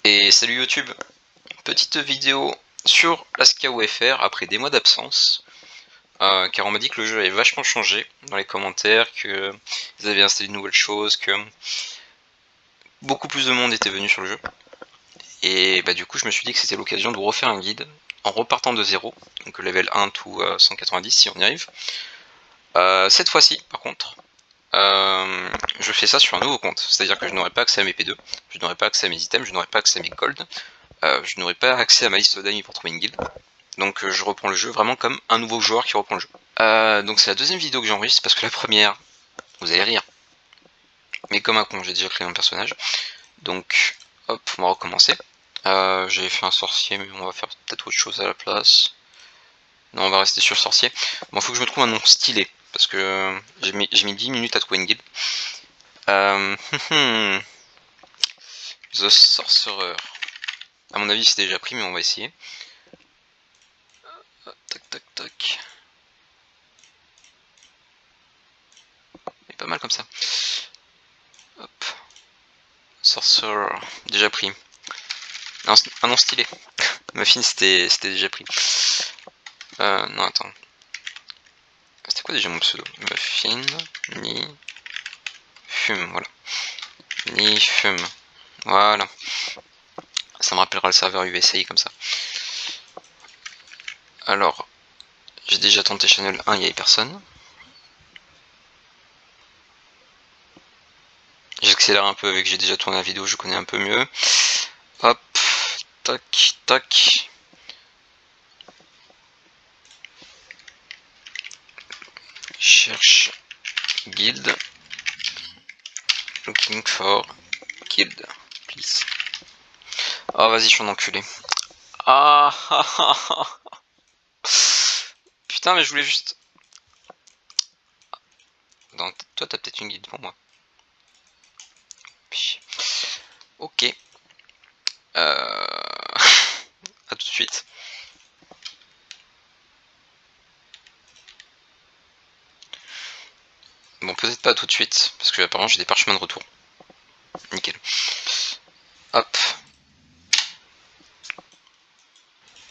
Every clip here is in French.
Et salut YouTube, petite vidéo sur la SKOFR après des mois d'absence, car on m'a dit que le jeu avait vachement changé dans les commentaires, que ils avaient installé de nouvelles choses, que beaucoup plus de monde était venu sur le jeu. Et bah du coup je me suis dit que c'était l'occasion de vous refaire un guide en repartant de zéro, donc level 1 tout 190 si on y arrive. Cette fois-ci par contre, je fais ça sur un nouveau compte, c'est-à-dire que je n'aurai pas accès à mes P2, je n'aurai pas accès à mes items, je n'aurai pas accès à mes gold, je n'aurai pas accès à ma liste d'amis pour trouver une guilde. Donc je reprends le jeu vraiment comme un nouveau joueur qui reprend le jeu. Donc c'est la deuxième vidéo que j'enregistre parce que la première, vous allez rire, mais comme un con, j'ai déjà créé un personnage. Donc hop, on va recommencer. J'avais fait un sorcier, mais on va faire peut-être autre chose à la place. Non, on va rester sur sorcier. Bon, faut que je me trouve un nom stylé, parce que j'ai mis 10 minutes à trouver une guilde. The Sorcerer. À mon avis c'est déjà pris, mais on va essayer. Tac tac tac. Il est pas mal comme ça. Hop. Sorcerer, déjà pris. Un nom stylé. Muffin c'était déjà pris. Non attends. C'était quoi déjà mon pseudo? Muffin, ni fume, voilà. Ni fume. Voilà. Ça me rappellera le serveur UVCI comme ça. Alors, j'ai déjà tenté Channel 1, il n'y avait personne. J'accélère un peu avec que j'ai déjà tourné la vidéo, je connais un peu mieux. Hop, tac, tac. Cherche guild. Looking for guild, please. Oh vas-y, je suis un enculé. Ah, ah, ah, ah. Putain, mais je voulais juste... Non, toi t'as peut-être une guide pour moi. Ok. À tout de suite. Bon, peut-être pas tout de suite, parce que apparemment j'ai des parchemins de retour. Nickel. Hop.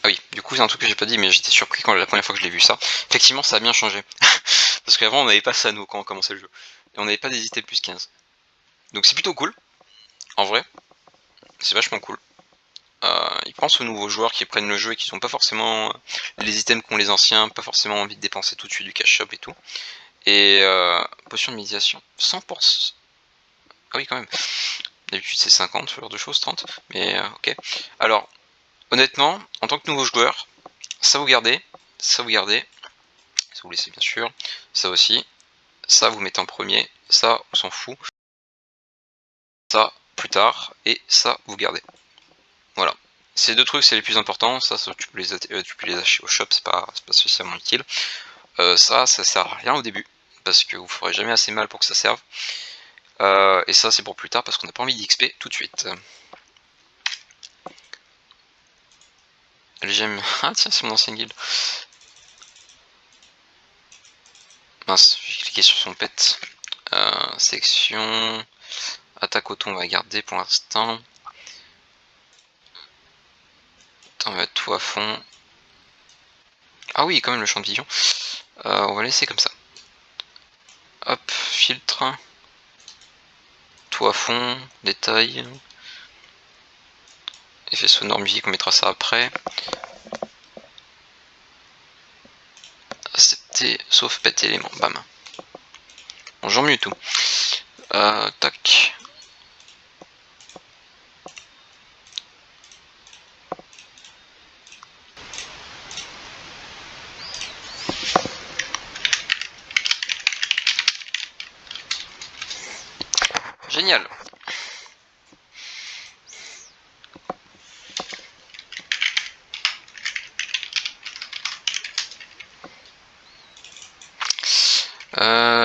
Ah oui, du coup c'est un truc que j'ai pas dit, mais j'étais surpris quand la première fois que je l'ai vu ça. Effectivement, ça a bien changé. Parce qu'avant on n'avait pas ça nous quand on commençait le jeu. Et on n'avait pas des items plus 15. Donc c'est plutôt cool. En vrai, c'est vachement cool. Ils pensent aux nouveaux joueurs qui prennent le jeu et qui sont pas forcément les items qu'ont les anciens, pas forcément envie de dépenser tout de suite du cash shop et tout. Et potion de méditation, 100%. Ah oui quand même. D'habitude c'est 50, ce genre de choses, 30. Mais ok. Alors, honnêtement, en tant que nouveau joueur, ça vous gardez, ça vous gardez, ça vous laissez bien sûr, ça aussi, ça vous mettez en premier, ça on s'en fout, ça plus tard, et ça vous gardez. Voilà. Ces deux trucs c'est les plus importants, ça tu peux les acheter au shop, c'est pas spécialement utile. Ça sert à rien au début, parce que vous ferez jamais assez mal pour que ça serve. Et ça c'est pour plus tard, parce qu'on n'a pas envie d'XP tout de suite. J'aime... Ah tiens, c'est mon ancien guild. Mince, j'ai cliqué sur son pet. Section... Attaque auto on va garder pour l'instant. On va mettre tout à fond. Ah oui, quand même le champ de vision. On va laisser comme ça. Hop, filtre. Tout à fond, détail. Effet sonore musique, on mettra ça après. Accepter, sauf pet élément, bam. Bonjour Mewtwo. Tac. Génial.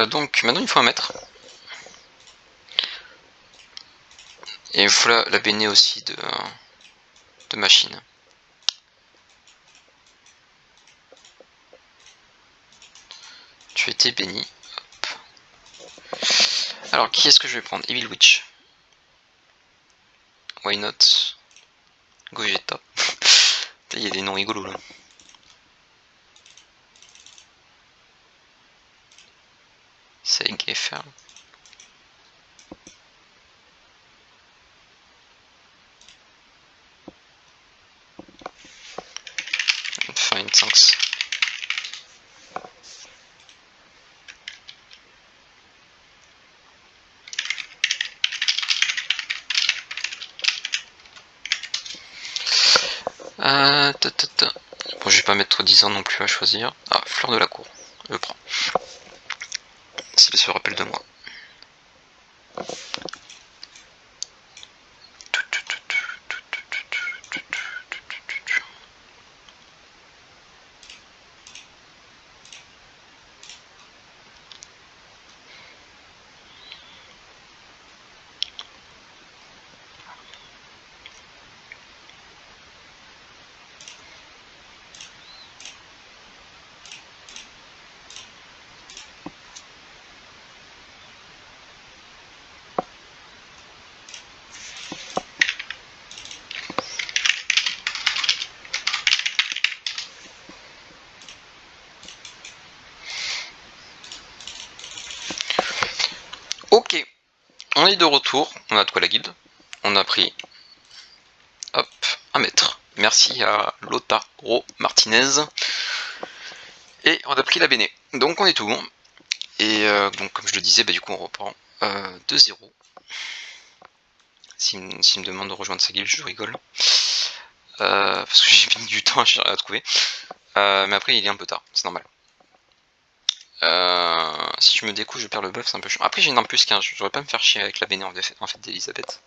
Donc maintenant il faut un maître. Et il faut la béné aussi de machine. Tu as été béni. Hop. Alors qui est-ce que je vais prendre? Evil Witch. Why not? Gogeta. Il y a des noms rigolos là. Segefern. Fine, thanks. Bon, je vais pas mettre 10 ans non plus à choisir. Ah, fleur de la cour. Je prends. S'il se rappelle de moi. Ok, on est de retour, on a de quoi la guilde, on a pris, hop, 1 mètre. Merci à Lotaro Martinez. Et on a pris la Béné. Donc on est tout bon. Et donc comme je le disais, du coup on reprend 2-0. S'il me demande de rejoindre sa guilde, je rigole. Parce que j'ai mis du temps à trouver. Mais après il est un peu tard, c'est normal. Si je me découche, je perds le buff, c'est un peu chiant. Après j'ai une arme plus 15, j'aurais pas me faire chier avec la Béné en fait d'Elisabeth.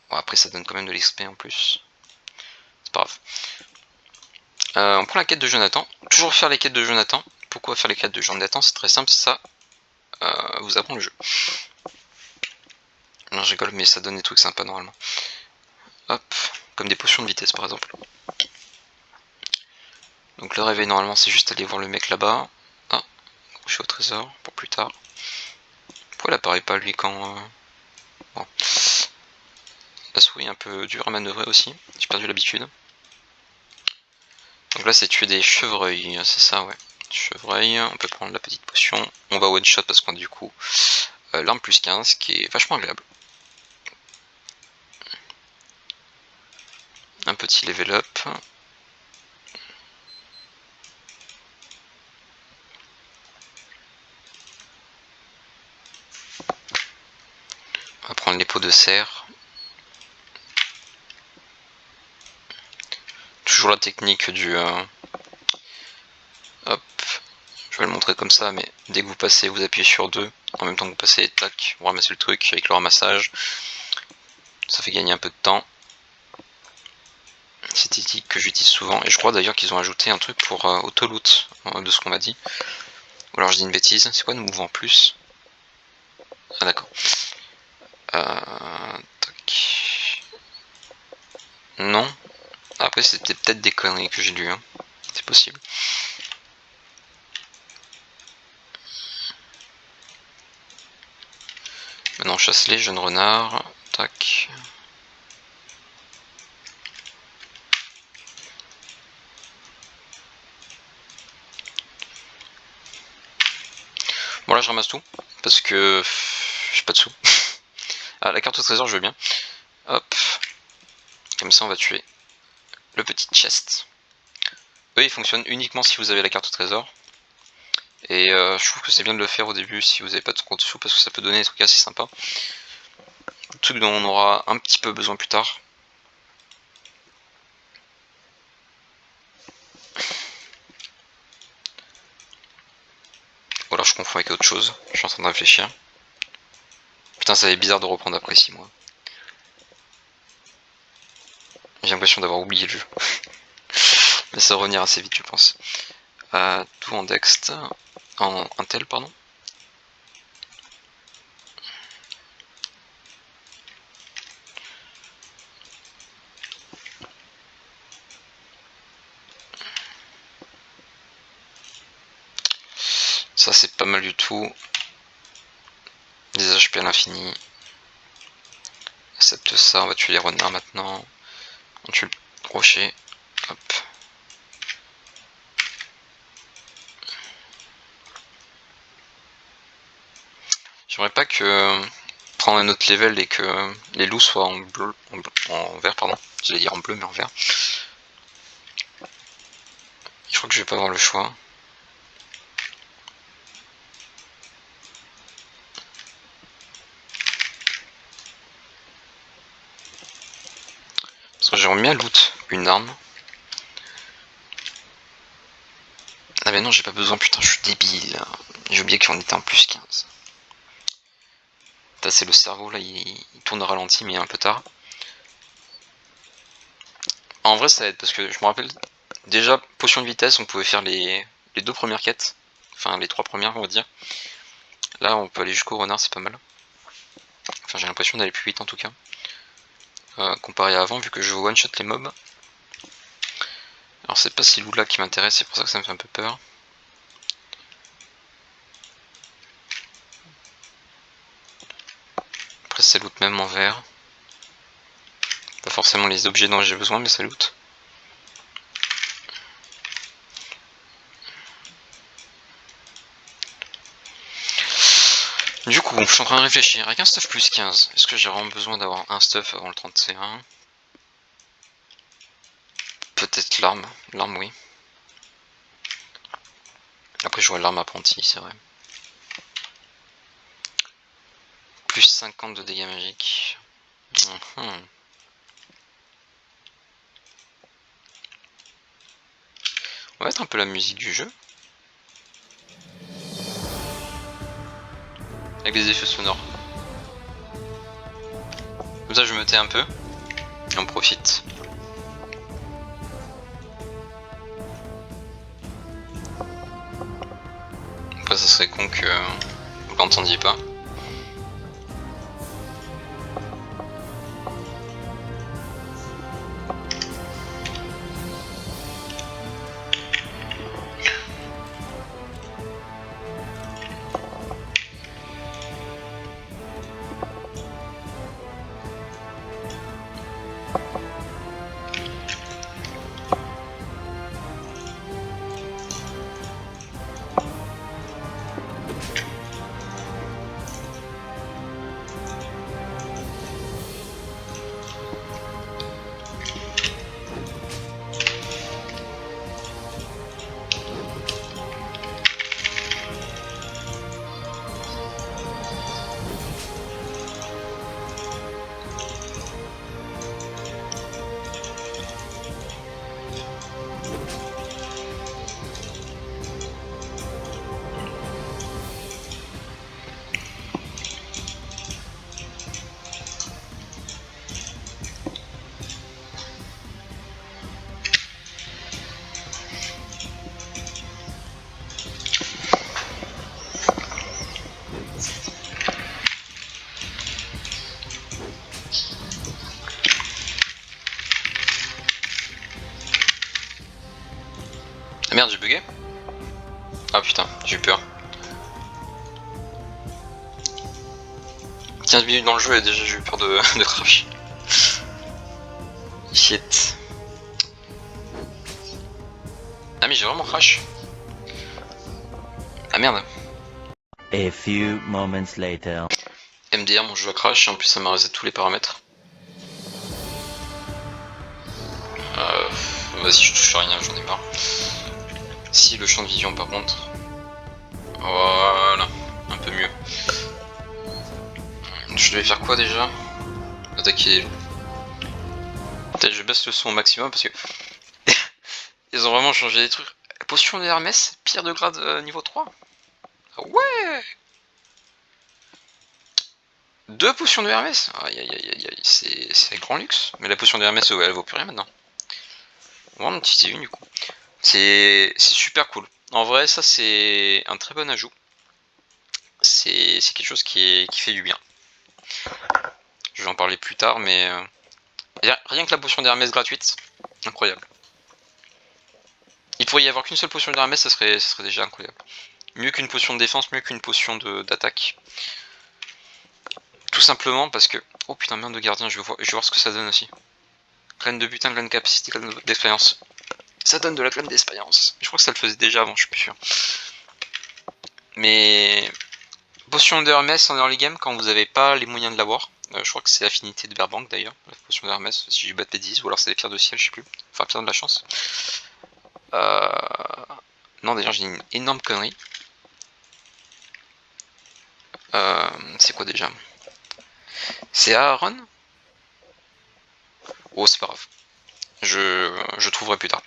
Bon, après ça donne quand même de l'XP en plus. C'est pas grave. On prend la quête de Jonathan. Toujours faire les quêtes de Jonathan. Pourquoi faire les quêtes de Jonathan? C'est très simple, ça vous apprend le jeu. Non, je rigole, mais ça donne des trucs sympas normalement. Hop, comme des potions de vitesse par exemple. Donc le réveil normalement c'est juste aller voir le mec là-bas. Ah, je suis au trésor pour plus tard. Pourquoi il apparaît pas lui quand... Bon. La souris est un peu dure à manœuvrer aussi, j'ai perdu l'habitude. Donc là c'est tuer des chevreuils, c'est ça ouais. Chevreuil, on peut prendre la petite potion. On va one shot parce qu'on a du coup l'arme plus 15 qui est vachement agréable. Un petit level up. On va prendre les pots de serre. Toujours la technique du... Hop, je vais le montrer comme ça, mais dès que vous passez, vous appuyez sur 2. En même temps que vous passez, tac, vous ramassez le truc avec le ramassage. Ça fait gagner un peu de temps. C'est une technique que j'utilise souvent. Et je crois d'ailleurs qu'ils ont ajouté un truc pour auto-loot, de ce qu'on m'a dit. Ou alors je dis une bêtise. C'est quoi de mouvement plus? Ah d'accord. Tac. Non. Après c'était peut-être des conneries que j'ai lues. Hein. C'est possible. Maintenant on chasse les jeunes renards. Tac. Bon là je ramasse tout. Parce que j'ai pas de sous. Ah la carte au trésor je veux bien. Hop. Comme ça on va tuer le petit chest. Eux ils fonctionnent uniquement si vous avez la carte au trésor. Et je trouve que c'est bien de le faire au début si vous n'avez pas de compte sous parce que ça peut donner des trucs assez sympas. Des trucs dont on aura un petit peu besoin plus tard. Ou alors je confonds avec autre chose, je suis en train de réfléchir. Putain ça va être bizarre de reprendre après 6 mois. J'ai l'impression d'avoir oublié le jeu. Mais ça va revenir assez vite je pense. Tout en Dext, en Intel pardon. Ça c'est pas mal du tout. Des HP à l'infini. Accepte ça, on va tuer les renards maintenant. On tue le rocher. Hop. J'aimerais pas que prendre un autre level et que les loups soient en bleu, en vert, pardon. J'allais dire en bleu mais en vert. Je crois que je vais pas avoir le choix. Parce que j'aimerais bien loot une arme. Ah mais non, j'ai pas besoin, putain, je suis débile. J'ai oublié qu'on était en plus 15. C'est le cerveau là, il tourne au ralenti mais un peu tard. En vrai ça aide parce que je me rappelle déjà potion de vitesse, on pouvait faire les 2 premières quêtes. Enfin les 3 premières on va dire. Là on peut aller jusqu'au renard, c'est pas mal. Enfin j'ai l'impression d'aller plus vite en tout cas. Comparé à avant vu que je one shot les mobs. Alors c'est pas ces loups là qui m'intéressent, c'est pour ça que ça me fait un peu peur. Après ça loot même en vert. Pas forcément les objets dont j'ai besoin mais ça loot. Du coup, je suis en train de réfléchir, avec un stuff plus 15, est-ce que j'ai vraiment besoin d'avoir un stuff avant le 31? Peut-être l'arme, oui. Après je vois l'arme apprentie, c'est vrai. Plus 50 de dégâts magiques. On va mettre un peu la musique du jeu. Avec des effets sonores. Comme ça je me tais un peu. Et on profite. Après ça serait con que vous l'entendiez pas. Ah merde, j'ai bugué. Ah putain, j'ai eu peur. 15 minutes dans le jeu et déjà j'ai eu peur de crash. Shit. Ah mais j'ai vraiment crash. Ah merde. A few moments later. MDR, mon jeu a crash et en plus ça m'a reset tous les paramètres. Vas-y, je touche à rien, j'en ai marre. Si, le champ de vision par contre. Voilà, un peu mieux. Je devais faire quoi déjà? Attaquer les loups. Peut-être je baisse le son au maximum parce que ils ont vraiment changé des trucs. Potion de Hermès, pire de grade niveau 3. Ah ouais. 2 potions de Hermès. Aïe aïe aïe aïe, c'est grand luxe. Mais la potion de Hermès, elle vaut plus rien maintenant. On va en utiliser une du coup. C'est super cool. En vrai, ça c'est un très bon ajout. C'est quelque chose qui fait du bien. Je vais en parler plus tard, mais rien que la potion d'Hermès gratuite, incroyable. Il pourrait y avoir qu'une seule potion d'Hermès, ça serait déjà incroyable. Mieux qu'une potion de défense, mieux qu'une potion d'attaque. Tout simplement parce que... Oh putain, merde de gardien, je vais voir ce que ça donne aussi. Clan de butin, clan de capacité, clan d'expérience. Ça donne de la clan d'expérience. Je crois que ça le faisait déjà avant, je suis plus sûr. Mais potion de Hermès en early game quand vous n'avez pas les moyens de l'avoir. Je crois que c'est l'affinité de Verbank d'ailleurs, la potion de Hermès, si j'ai pas de bêtises, ou alors c'est les pierres de ciel, je sais plus. Enfin, pierre de la chance. Non, d'ailleurs, j'ai une énorme connerie. C'est quoi déjà? C'est Aaron? Oh, c'est pas grave. Je trouverai plus tard.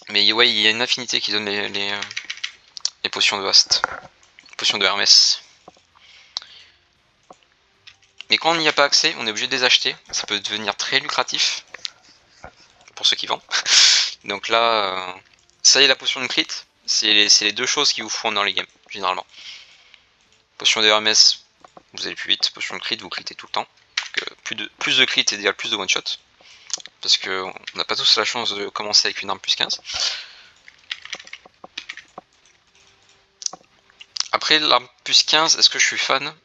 Mais ouais, il y a une affinité qui donne les potions de Hast. Potions de Hermès. Mais quand on n'y a pas accès, on est obligé de les acheter. Ça peut devenir très lucratif. Pour ceux qui vendent. Donc là, ça y est, la potion de crit. C'est les deux choses qui vous font dans les games, généralement. Potion de Hermès, vous allez plus vite. Potion de crit, vous critez tout le temps. Donc, plus de crit égale plus de one shot. Parce qu'on n'a pas tous la chance de commencer avec une arme plus 15. Après, l'arme plus 15, est-ce que je suis fan?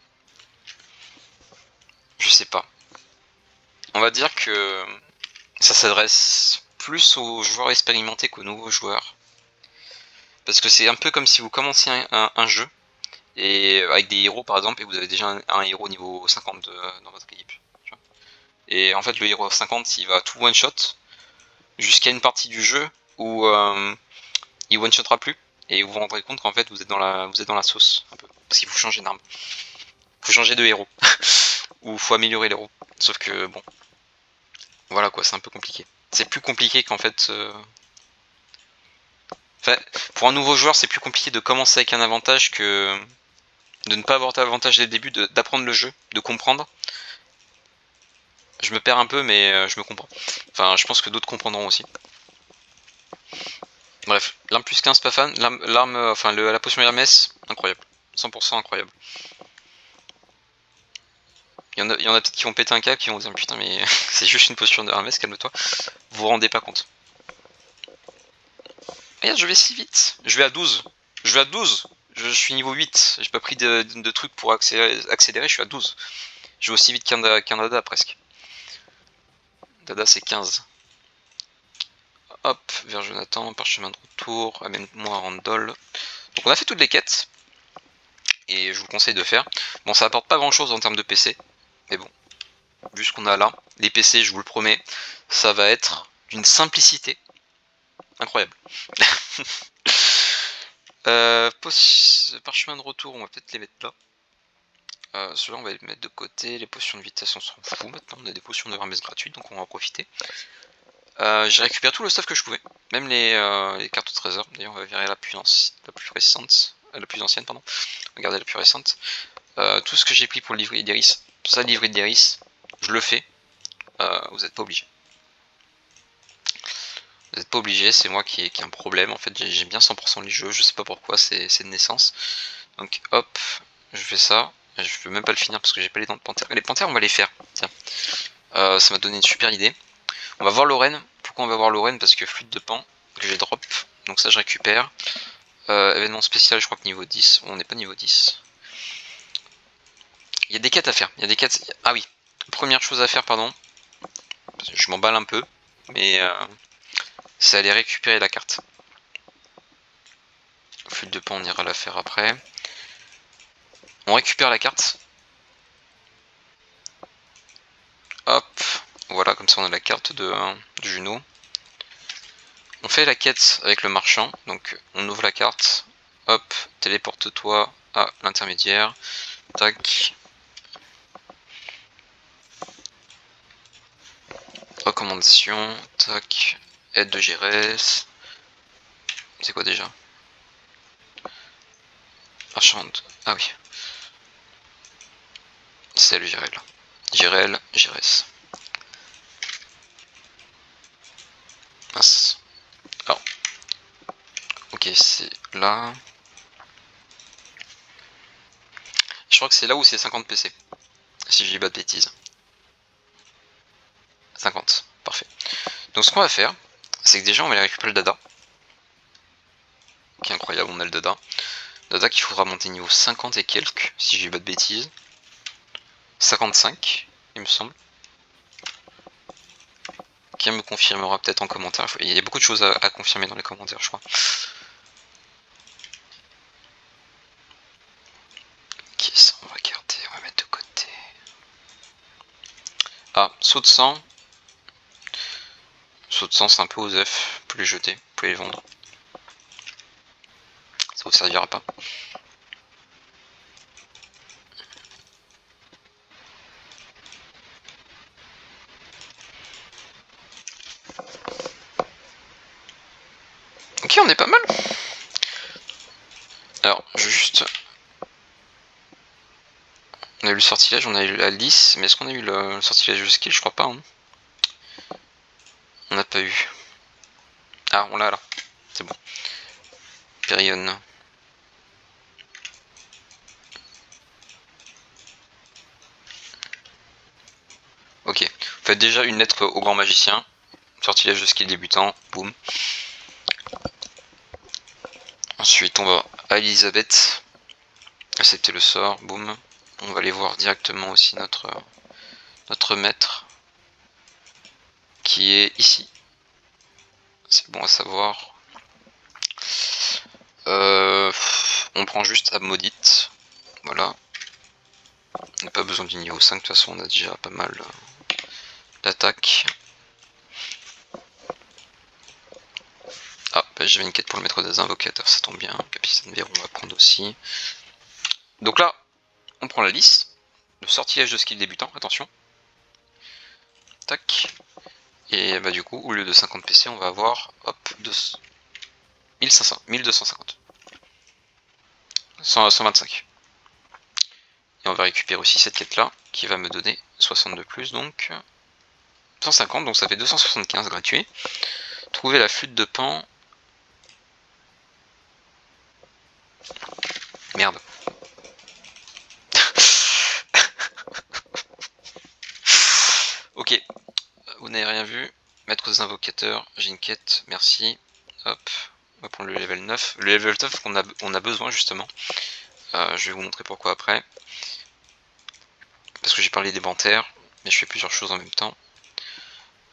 Je sais pas. On va dire que ça s'adresse plus aux joueurs expérimentés qu'aux nouveaux joueurs. Parce que c'est un peu comme si vous commenciez un jeu, et avec des héros par exemple, et vous avez déjà un héros niveau 50 dans votre équipe. Et en fait, le héros 50, il va tout one shot jusqu'à une partie du jeu où il one shotera plus, et vous vous rendrez compte qu'en fait vous êtes dans la sauce un peu, parce qu'il faut changer d'arme, faut changer de héros, ou faut améliorer l'héros. Sauf que bon, voilà quoi, c'est un peu compliqué. C'est plus compliqué qu'en fait. Enfin, pour un nouveau joueur, c'est plus compliqué de commencer avec un avantage que de ne pas avoir d'avantage dès le début, d'apprendre le jeu, de comprendre. Je me perds un peu, mais je me comprends. Enfin, je pense que d'autres comprendront aussi. Bref, l'arme plus 15 pas fan, la potion Hermès, incroyable. 100% incroyable. Il y en a peut-être qui vont péter un câble, qui vont dire putain mais c'est juste une potion de Hermès, calme-toi. Vous vous rendez pas compte. Regarde, je vais si vite. Je vais à 12. Je vais à 12. Je suis niveau 8. J'ai pas pris de trucs pour accélérer, je suis à 12. Je vais aussi vite qu'un Dada presque. Dada c'est 15. Hop, vers Jonathan, parchemin de retour, amène-moi Randall. Donc on a fait toutes les quêtes. Et je vous conseille de faire. Bon, ça apporte pas grand chose en termes de PC. Mais bon, vu ce qu'on a là, les PC, je vous le promets, ça va être d'une simplicité incroyable. Parchemin de retour, on va peut-être les mettre là. Ceux-là, on va les mettre de côté. Les potions de vitesse, on s'en fout maintenant. On a des potions de Hermès gratuites, donc on va en profiter. J'ai récupéré tout le stuff que je pouvais, même les cartes au trésor. D'ailleurs, on va virer la plus récente, la plus ancienne, pardon. Regardez la plus récente. Tout ce que j'ai pris pour le livret d'Iris, ça, le livret d'Iris, je le fais. Vous n'êtes pas obligé. Vous n'êtes pas obligé, c'est moi qui ai un problème. En fait, j'aime bien 100% les jeux, je sais pas pourquoi, c'est de naissance. Donc hop, je fais ça. Je peux même pas le finir parce que j'ai pas les dents de panthère. Les panthères, on va les faire. Tiens, ça m'a donné une super idée. On va voir Lorraine. Pourquoi on va voir Lorraine? Parce que flûte de pan que j'ai drop. Donc ça, je récupère. Événement spécial, je crois que niveau 10. On n'est pas niveau 10. Il y a des quêtes à faire. Il y a des quêtes. Ah oui, première chose à faire, pardon. Je m'emballe un peu, mais c'est aller récupérer la carte. Flûte de pan, on ira la faire après. On récupère la carte. Hop, voilà, comme ça on a la carte de Juno. On fait la quête avec le marchand, donc on ouvre la carte. Hop, téléporte-toi à l'intermédiaire. Tac. Recommandation. Tac. Aide de Gérès. C'est quoi déjà? Marchande. Ah oui. C'est le Gérel. Gérel, Gérès. Mince. Alors. Ok, c'est là. Je crois que c'est là où c'est 50 PC. Si je dis pas de bêtises. 50. Parfait. Donc ce qu'on va faire, c'est que déjà on va aller récupérer le dada. Qui est incroyable, on a le dada. Dada qu'il faudra monter niveau 50 et quelques, si je dis pas de bêtises. 55, il me semble. quelqu'un me confirmera peut-être en commentaire. Il y a beaucoup de choses à confirmer dans les commentaires, je crois. Ok, ça on va garder, on va mettre de côté. Ah, saut de sang. Saut de sang, c'est un peu aux œufs. Vous pouvez les jeter, vous pouvez les vendre. Ça vous servira pas. Ok, on est pas mal. Alors, je vais juste... On a eu le sortilège, on a eu la lisse, mais est-ce qu'on a eu le sortilège de skill? Je crois pas. Hein. On n'a pas eu. Ah, on l'a là. C'est bon. Périone. Ok. Faites déjà une lettre au grand magicien. Sortilège de skill débutant. Boum. Ensuite, on va à Elisabeth. Accepter le sort. Boum. On va aller voir directement aussi notre maître. Qui est ici. C'est bon à savoir. On prend juste à maudite. Voilà. On n'a pas besoin du niveau 5, de toute façon on a déjà pas mal d'attaques. Ah, bah, j'avais une quête pour le maître des invocateurs, ça tombe bien. Capitaine Véron on va prendre aussi. Donc là, on prend la liste. Le sortilège de skill débutant, attention. Tac. Et bah du coup, au lieu de 50 PC, on va avoir, hop, 1500, 1250. 125. Et on va récupérer aussi cette quête là, qui va me donner 62 plus, donc 150, donc ça fait 275 gratuit. Trouver la flûte de Pan. Merde. Ok, vous n'avez rien vu. Maître des invocateurs, j'ai une quête, merci. Hop, on va prendre le level 9. Le level 9 on a besoin justement. Je vais vous montrer pourquoi après. Parce que j'ai parlé des bantaires, mais je fais plusieurs choses en même temps.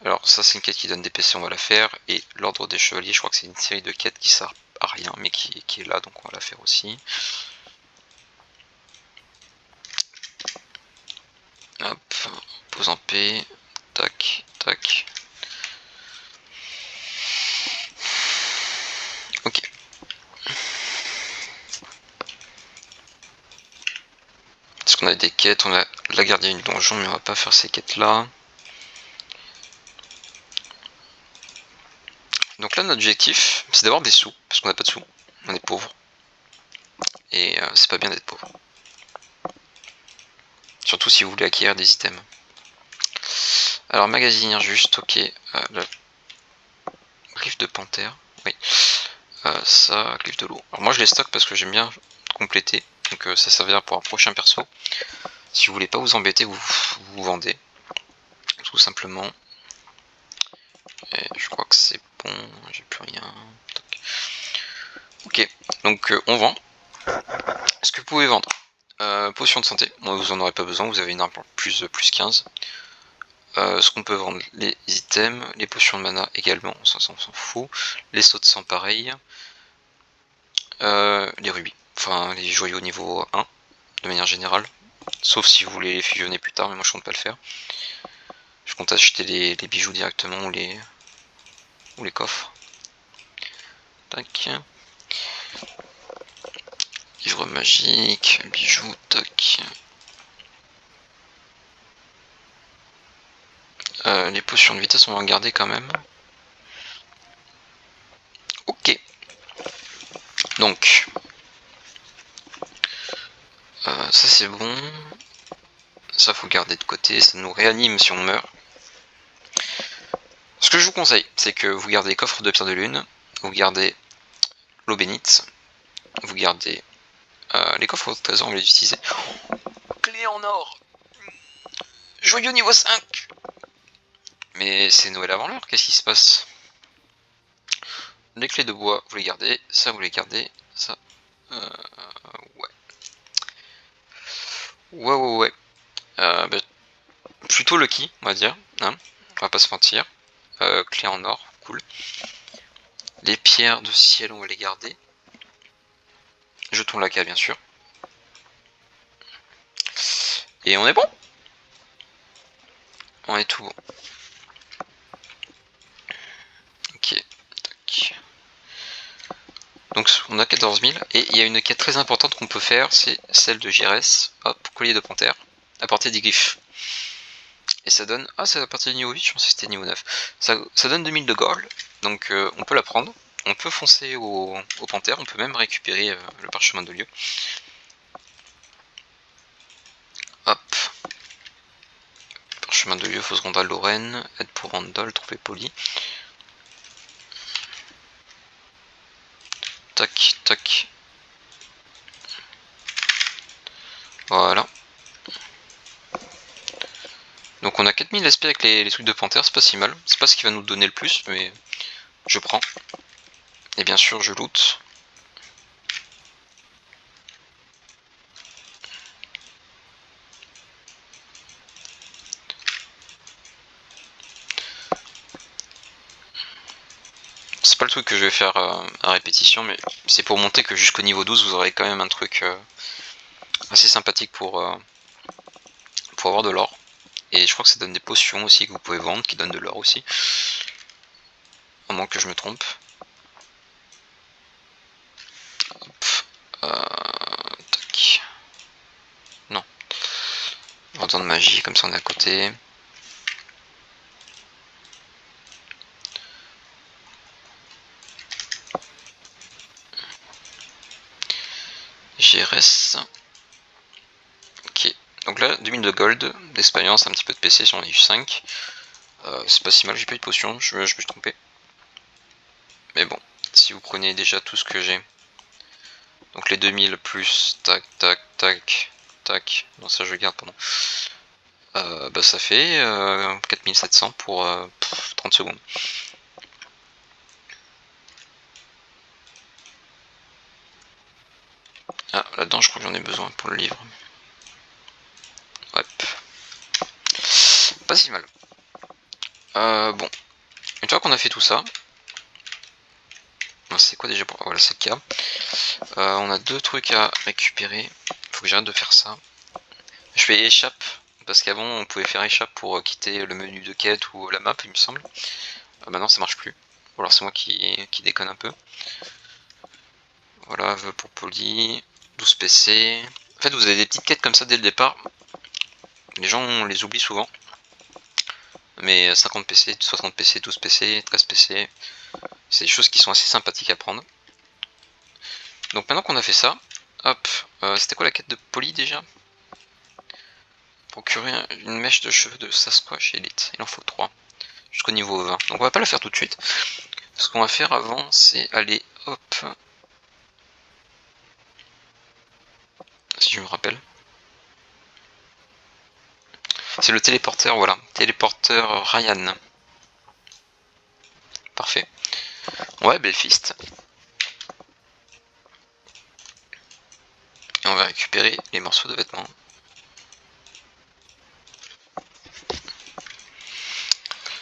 Alors ça c'est une quête qui donne des PC, on va la faire. Et l'ordre des chevaliers, je crois que c'est une série de quêtes qui sert à rien, mais qui est là, donc on va la faire aussi. Hop, pose en paix. Tac, tac. Ok. Parce qu'on a des quêtes, on a la gardienne du donjon, mais on va pas faire ces quêtes là. Donc là notre objectif, c'est d'avoir des sous, parce qu'on n'a pas de sous, on est pauvre. Et c'est pas bien d'être pauvre. Surtout si vous voulez acquérir des items. Alors magasinière juste, ok. Le griffe de panthère, oui. Ça, griffe de l'eau. Alors moi je les stocke parce que j'aime bien compléter. Donc ça servira pour un prochain perso. Si vous voulez pas vous embêter, vous vendez. Tout simplement. Et je crois que c'est bon, j'ai plus rien. Ok, donc on vend. Ce que vous pouvez vendre. Potion de santé, moi vous en aurez pas besoin, vous avez une arme plus 15. Ce qu'on peut vendre, les items, les potions de mana également, ça on s'en fout. Les sauts de sang pareil. Les rubis, enfin les joyaux niveau 1, de manière générale. Sauf si vous voulez les fusionner plus tard, mais moi je compte pas le faire. Je compte acheter les bijoux directement ou les coffres. Tac. Livre magique, bijoux, tac. Les potions de vitesse on va en garder quand même. Ok. Donc. Ça c'est bon. Ça faut garder de côté, ça nous réanime si on meurt. Ce que je vous conseille, c'est que vous gardez les coffres de pierre de lune, vous gardez l'eau bénite, vous gardez les coffres au trésor, on va les utiliser. Clé en or. Joyau niveau 5. Mais c'est Noël avant l'heure, qu'est-ce qui se passe? Les clés de bois, vous les gardez, ça vous les gardez, ça... ouais. Ouais. Bah, plutôt lucky, on va dire, hein, on va pas se mentir. clé en or, cool. Les pierres de ciel, on va les garder. Jetons laca, bien sûr. Et on est bon. On est tout bon. Ok, tac. Donc on a 14 000. Et il y a une quête très importante qu'on peut faire, c'est celle de Gyrès. Hop, collier de panthère. Apporter des griffes. Et ça donne... Ah, c'est à partir du niveau 8, je pensais que c'était niveau 9. Ça donne 2000 de gold, donc on peut la prendre. On peut foncer au panthère, on peut même récupérer le parchemin de lieu. Hop. Parchemin de lieu, fausse Randall Lorraine, aide pour Randall, trouver poli. Tac, tac. Voilà. Donc on a 4000 SP avec les trucs de panthère, c'est pas si mal. C'est pas ce qui va nous donner le plus, mais je prends. Et bien sûr, je loot. C'est pas le truc que je vais faire à répétition, mais c'est pour montrer que jusqu'au niveau 12, vous aurez quand même un truc assez sympathique pour avoir de l'or. Et je crois que ça donne des potions aussi que vous pouvez vendre, qui donnent de l'or aussi. À moins que je me trompe. Hop. Tac. Non. Vendeur de magie, comme ça on est à côté. GRS. Ok. Donc là, 2000 de gold, d'expérience, un petit peu de PC si on a eu 5. C'est pas si mal, j'ai pas eu de potion, je me suis trompé. Mais bon, si vous prenez déjà tout ce que j'ai. Donc les 2000 plus tac tac tac tac. Non, ça je garde, pardon. Bah ça fait 4700 pour 30 secondes. Ah, là-dedans je crois que j'en ai besoin pour le livre. Hop. Pas si mal. Bon. Une fois qu'on a fait tout ça. C'est quoi déjà pour... Voilà, c'est le cas. On a deux trucs à récupérer. Faut que j'arrête de faire ça. Je fais échappe. Parce qu'avant on pouvait faire échappe pour quitter le menu de quête ou la map, il me semble. Maintenant ça marche plus. Ou alors c'est moi qui déconne un peu. Voilà, vœux pour poli. 12 PC. En fait vous avez des petites quêtes comme ça dès le départ. Les gens on les oublie souvent. Mais 50 PC, 60 PC, 12 PC, 13 PC. C'est des choses qui sont assez sympathiques à prendre. Donc maintenant qu'on a fait ça, hop, c'était quoi la quête de poli déjà? Procurer une mèche de cheveux de Sasquatch Elite, il en faut 3, jusqu'au niveau 20. Donc on va pas la faire tout de suite. Ce qu'on va faire avant, c'est aller, hop, si je me rappelle. C'est le téléporteur, voilà, téléporteur Ryan. Parfait. Ouais, Belfist. Et on va récupérer les morceaux de vêtements.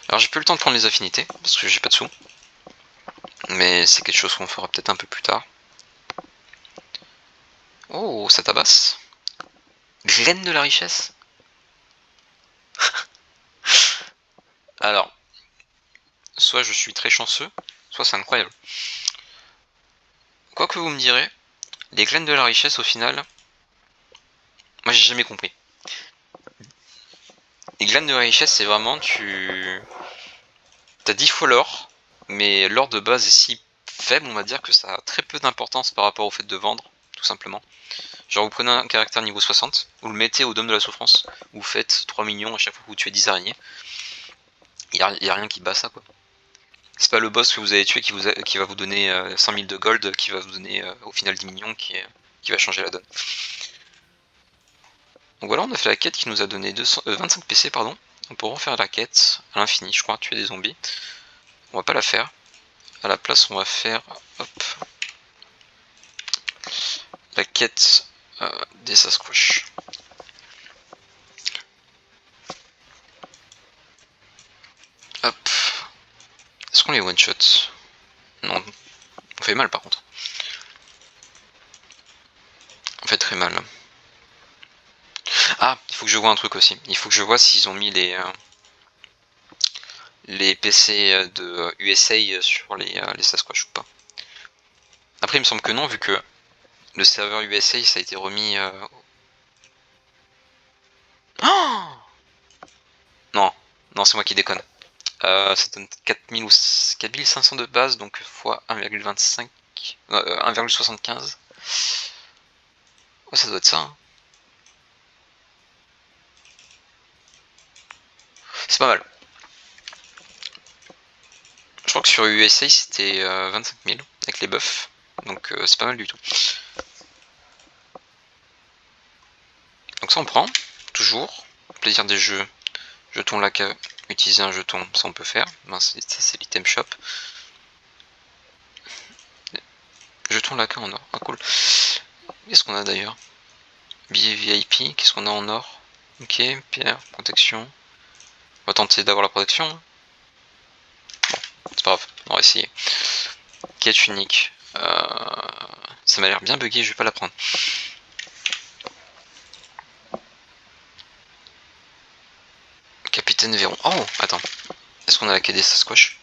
Alors j'ai plus le temps de prendre les affinités, parce que j'ai pas de sous. Mais c'est quelque chose qu'on fera peut-être un peu plus tard. Oh, ça tabasse. Graine de la richesse. Alors, soit je suis très chanceux, soit c'est incroyable. Quoi que vous me direz, les graines de la richesse au final, moi j'ai jamais compris. Les graines de la richesse c'est vraiment t'as 10 fois l'or, mais l'or de base est si faible on va dire que ça a très peu d'importance par rapport au fait de vendre, tout simplement. Genre vous prenez un caractère niveau 60, vous le mettez au dôme de la souffrance, vous faites 3 millions à chaque fois que vous tuez 10 araignées. Y a rien qui bat ça quoi. C'est pas le boss que vous avez tué qui va vous donner 100 000 de gold, qui va vous donner au final 10 millions, qui va changer la donne. Donc voilà, on a fait la quête qui nous a donné 25 PC, pardon. On peut refaire la quête à l'infini, je crois, tuer des zombies. On va pas la faire. À la place, on va faire, hop, la quête des Sasquatch. Hop, qu'on les one shot? Non, on fait mal par contre. On fait très mal. Ah, il faut que je vois un truc aussi. Il faut que je vois s'ils ont mis les PC de USA sur les Sasquatch ou pas. Après, il me semble que non, vu que le serveur USA ça a été remis. Oh non, non, c'est moi qui déconne. Ça donne 4000 ou 4500 de base, donc x 1,25, 1,75. Ouais, ça doit être ça. Hein. C'est pas mal. Je crois que sur USA c'était 25 000 avec les buffs, donc c'est pas mal du tout. Donc ça on prend, toujours. Plaisir des jeux, jeton laca, utiliser un jeton, ça on peut faire. Ben, ça c'est l'item shop. Jeton laca en or, ah cool. Qu'est-ce qu'on a d'ailleurs? Billet VIP, qu'est-ce qu'on a en or? Ok, pierre, protection. On va tenter d'avoir la protection. Bon, c'est pas grave, on va essayer. Quête unique. Ça m'a l'air bien bugué, je vais pas la prendre. Capitaine Véron. Oh, attends. Est-ce qu'on a la quête des Sasquatch?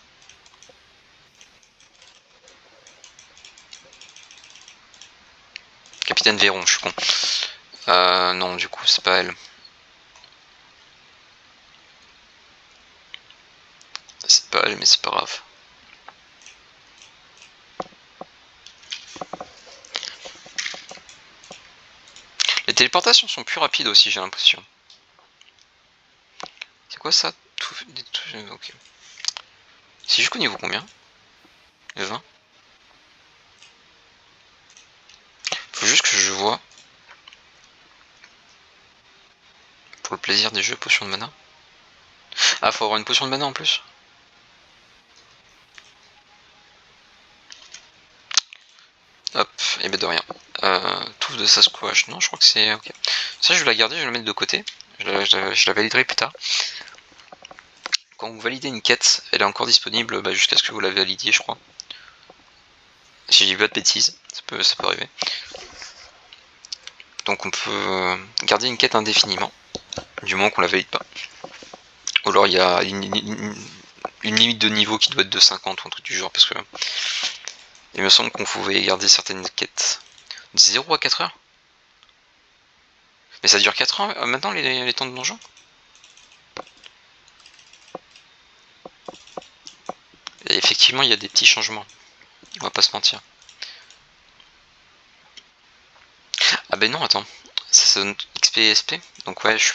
Capitaine Véron, je suis con. Non, du coup, c'est pas elle. C'est pas elle, mais c'est pas grave. Les téléportations sont plus rapides aussi, j'ai l'impression. C'est quoi ça? Ok. C'est jusqu'au niveau combien? Le 20? Faut juste que je vois. Pour le plaisir des jeux, potion de mana. Ah, faut avoir une potion de mana en plus? Hop, et ben de rien. Touffe de Sasquatch, non, je crois que c'est ok. Ça, je vais la garder, je vais la mettre de côté. Je la validerai plus tard. Quand vous validez une quête, elle est encore disponible jusqu'à ce que vous la validiez, je crois. Si je dis pas de bêtises, ça peut arriver. Donc on peut garder une quête indéfiniment, du moment qu'on la valide pas. Ou alors il y a une limite de niveau qui doit être de 50 ou un truc du genre, parce que il me semble qu'on pouvait garder certaines quêtes de 0 à 4 heures. Mais ça dure 4 heures maintenant les temps de donjon? Et effectivement il y a des petits changements, on va pas se mentir. Ah ben non, attends, ça donne XP et SP. Donc ouais, je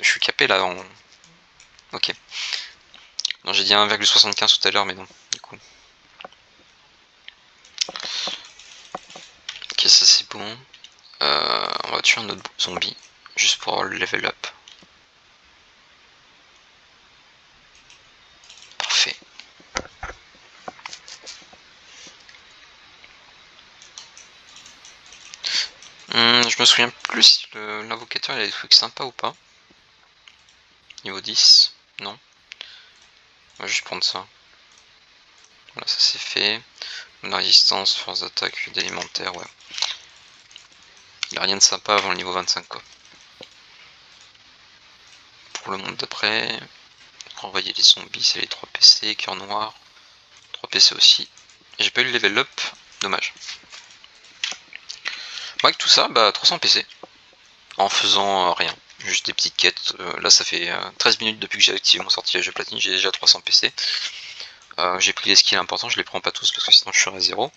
suis capé là en... Ok. Non, j'ai dit 1,75 tout à l'heure, mais non, du coup. Ok, ça c'est bon. On va tuer un autre zombie, juste pour le level up. Parfait. Je me souviens plus si l'invocateur il a des trucs sympas ou pas. Niveau 10, non. On va juste prendre ça. Voilà, ça c'est fait. La résistance, force d'attaque, d'élémentaire, ouais. Il a rien de sympa avant le niveau 25 quoi. Pour le monde d'après, renvoyer les zombies, c'est les 3 PC, cœur noir, 3 PC aussi. J'ai pas eu le level up, dommage. Bon, avec tout ça, 300 PC. En faisant rien. Juste des petites quêtes. Là, ça fait 13 minutes depuis que j'ai activé mon sortilège de platine, j'ai déjà 300 PC. J'ai pris les skills importants, je les prends pas tous parce que sinon je serai à 0.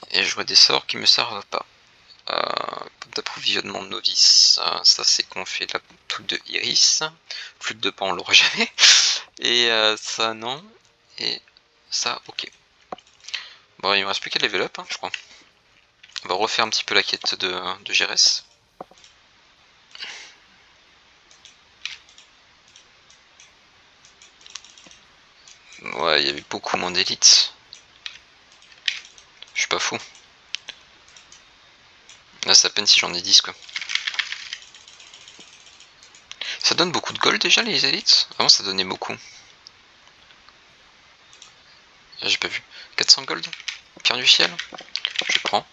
Et je vois des sorts qui me servent pas. D'approvisionnement de novice, ça c'est qu'on fait la truc de Iris. Flûte de pan, on l'aura jamais. Et ça non. Et ça, ok. Bon, il me reste plus qu'à level up, hein, je crois. On va refaire un petit peu la quête de Gérès. Ouais, il y avait beaucoup moins d'élites. Je suis pas fou. Là, c'est à peine si j'en ai 10 quoi. Ça donne beaucoup de gold déjà les élites? Avant ça donnait beaucoup. J'ai pas vu. 400 gold. Pierre du ciel. Je prends.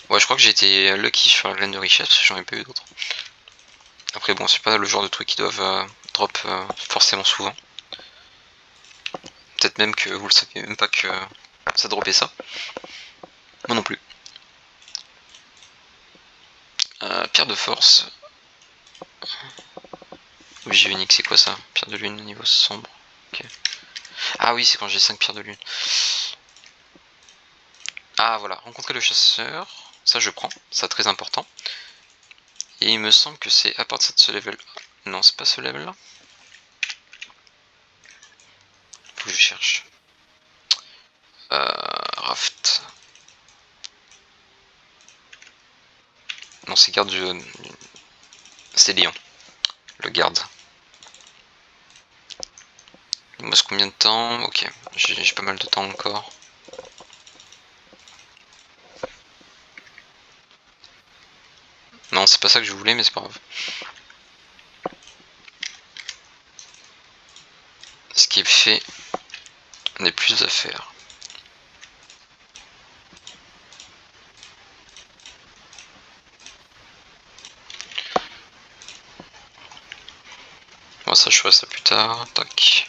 Ouais, je crois que j'ai été lucky sur la glaine de richesse parce que j'en ai pas eu d'autres. Après bon, c'est pas le genre de trucs qui doivent drop forcément souvent. Peut-être même que vous le savez même pas que ça dropait ça. Moi non plus. Pierre de force. Objet unique, c'est quoi ça? Pierre de lune au niveau sombre. Ok. Ah oui, c'est quand j'ai 5 pierres de lune. Ah voilà, rencontrer le chasseur. Ça je prends, ça très important. Et il me semble que c'est à partir de ce level. Non, c'est pas ce level là. Faut que je cherche. Raft. Non, c'est garde du. C'est Lion. Le garde. Il me reste combien de temps? Ok, j'ai pas mal de temps encore. Non, c'est pas ça que je voulais, mais c'est pas grave. Ce qui est fait n'est plus à faire. Bon, ça, je ferai ça plus tard. Tac.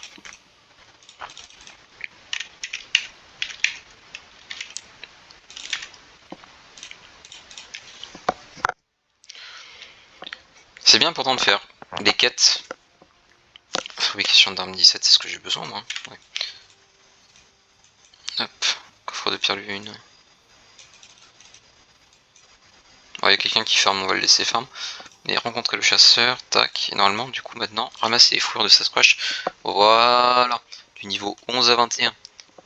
C'est bien important de faire des quêtes. Fabrication d'armes 17, c'est ce que j'ai besoin, moi. Ouais. Hop, coffre de pierre lune. Il y a quelqu'un qui farm, on va le laisser farm. Mais rencontrer le chasseur, tac. Et normalement, du coup, maintenant, ramasser les fourrures de Sasquatch. Voilà. Du niveau 11 à 21.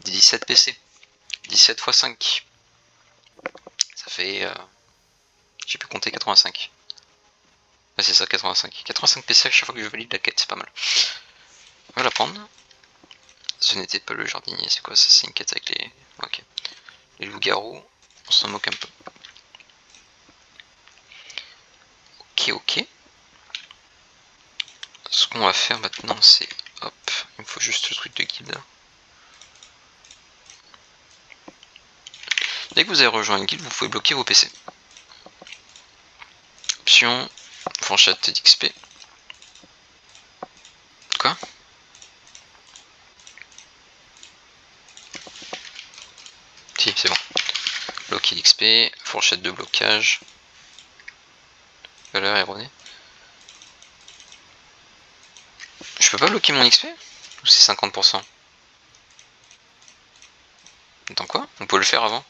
Des 17 PC. 17 x 5. Ça fait. J'ai pu compter 85. Ouais, c'est ça, 85. 85 PC à chaque fois que je valide la quête, c'est pas mal. On va la prendre. Ce n'était pas le jardinier, c'est quoi ça? C'est une quête avec les. Ok. Les loups-garous, on s'en moque un peu. Ok, ok. Ce qu'on va faire maintenant, c'est. Hop, il me faut juste le truc de guilde. Dès que vous avez rejoint une guilde, vous pouvez bloquer vos PC. Option, fourchette d'XP. Quoi? Si, c'est bon. Bloquer d'XP, fourchette de blocage. Valeur erronée. Je peux pas bloquer mon XP? Ou c'est 50%? Attends quoi? On peut le faire avant?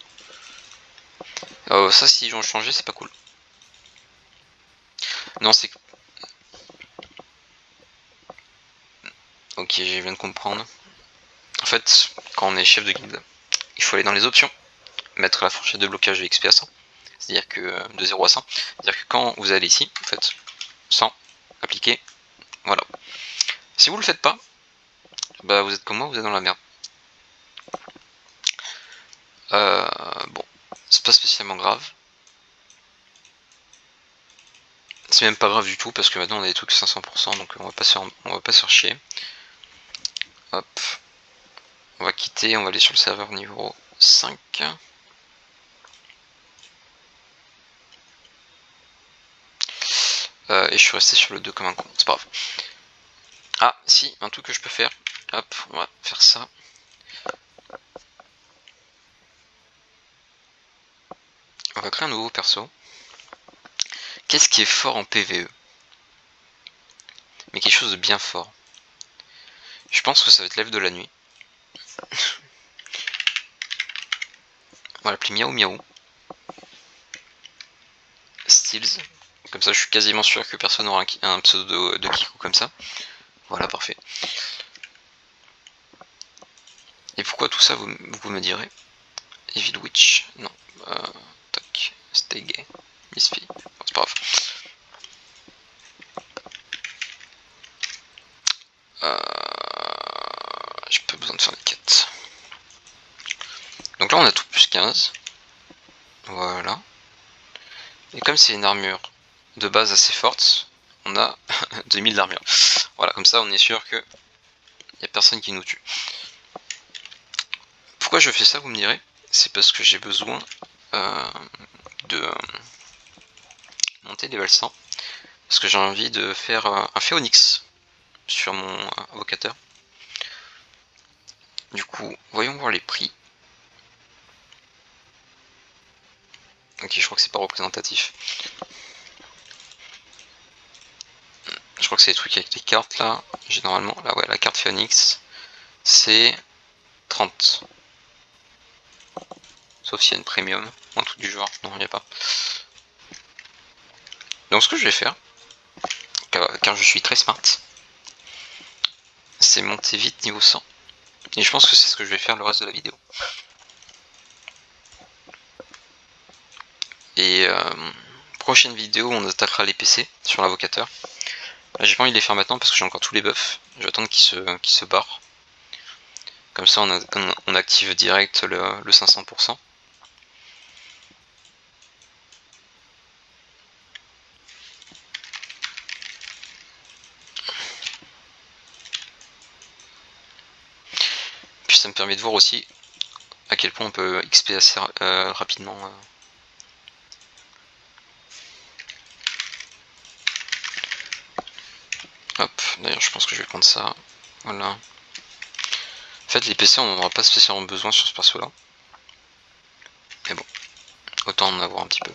Ça, si ils ont changé, c'est pas cool. Non, c'est. Ok, je viens de comprendre. En fait, quand on est chef de guilde, il faut aller dans les options, mettre la fourchette de blocage de XP à 100. C'est-à-dire que de 0 à 100. C'est-à-dire que quand vous allez ici, vous faites 100, appliquer, voilà. Si vous le faites pas, bah vous êtes comme moi, vous êtes dans la merde. Bon, c'est pas spécialement grave. C'est même pas grave du tout parce que maintenant on a des trucs 500%, donc on va pas se faire chier. Hop, on va quitter, on va aller sur le serveur niveau 5. Et je suis resté sur le 2 comme un con, c'est pas grave. Ah, si, un truc que je peux faire. Hop, on va faire ça. On va créer un nouveau perso. Qu'est-ce qui est fort en PvE? Mais quelque chose de bien fort. Je pense que ça va être l'elfe de la nuit. On va l'appeler Miaou Miaou. Steels. Comme ça, je suis quasiment sûr que personne n'aura un pseudo de Kiku comme ça. Voilà, parfait. Et pourquoi tout ça, vous me direz? Evil Witch? Non. Tac. Stay gay. Misfit. Bon, c'est pas grave. J'ai pas besoin de faire des quêtes. Donc là, on a tout plus 15. Voilà. Et comme c'est une armure de base assez forte, on a 2000 d'armure. Voilà, comme ça, on est sûr que il n'y a personne qui nous tue. Pourquoi je fais ça, vous me direz? C'est parce que j'ai besoin de monter level 100. Parce que j'ai envie de faire un phéonix sur mon invocateur. Du coup, voyons voir les prix. Ok, je crois que c'est pas représentatif. Je crois que c'est des trucs avec les cartes là. Généralement, là ouais, la carte phéonix, c'est 30. Sauf s'il y a une premium, un truc du genre. Non, il n'y a pas. Donc ce que je vais faire, car je suis très smart, c'est monter vite niveau 100. Et je pense que c'est ce que je vais faire le reste de la vidéo. Et prochaine vidéo, on attaquera les PC sur l'invocateur. J'ai pas envie de les faire maintenant parce que j'ai encore tous les buffs. Je vais attendre qu'ils se barrent. Comme ça, on active direct le 500%. Puis ça me permet de voir aussi à quel point on peut XP assez rapidement. Hop, d'ailleurs je pense que je vais prendre ça. Voilà. En fait les PC on n'en aura pas spécialement besoin sur ce perso là. Mais bon, autant en avoir un petit peu.